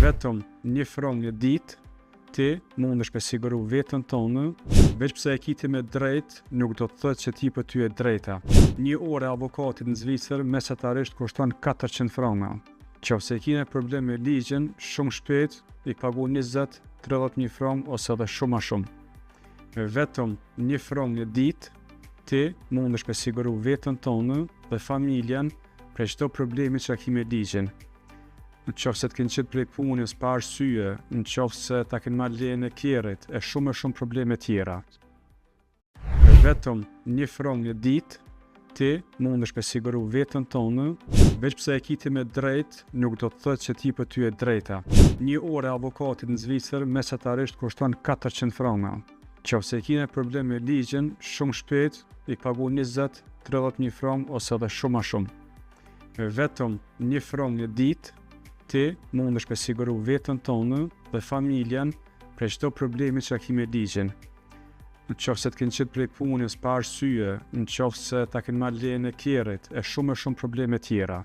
Vetëm një frong një ditë, ti mundesh me siguru veten tonë, veç pse e kiti me drejt, nuk do të thotë që ti për ty e drejta. Një orë avokatit në Zvicër mesatarisht kushton 400 franga. Nëse kine problem me ligjin, shumë shpejt i pagu 20-30.000 frang ose edhe shumë a shumë. Me vetëm një frang një ditë, ti mundesh me siguru veten tonë dhe familjen prej çdo problemi që ki me ligjin. Nëse të kënë qitë prej punës pa arsye, nëse ta kënë marrë lejen e kjerit, e shumë probleme tjera. Vetëm një frong një ditë, ti mundesh me siguru veten tonë, veç pse e kiti me drejt, nuk do të thotë që ti për ty e drejta. Një orë avokatit në Zvicër mesatarisht kushton 400 franga. Nëse kine problem me ligjin, shumë shpejt i pagu 20-30.000 frang ose edhe shumë a shumë. Me vetëm një frong një ditë, ti mundesh me siguru veten tonë dhe familjen prej çdo problemi që ki me ligjin. Nëse të kënë qitë prej punës pa arsye, nëse ta kënë marrë lejen e kjerit, e shumë probleme tjera.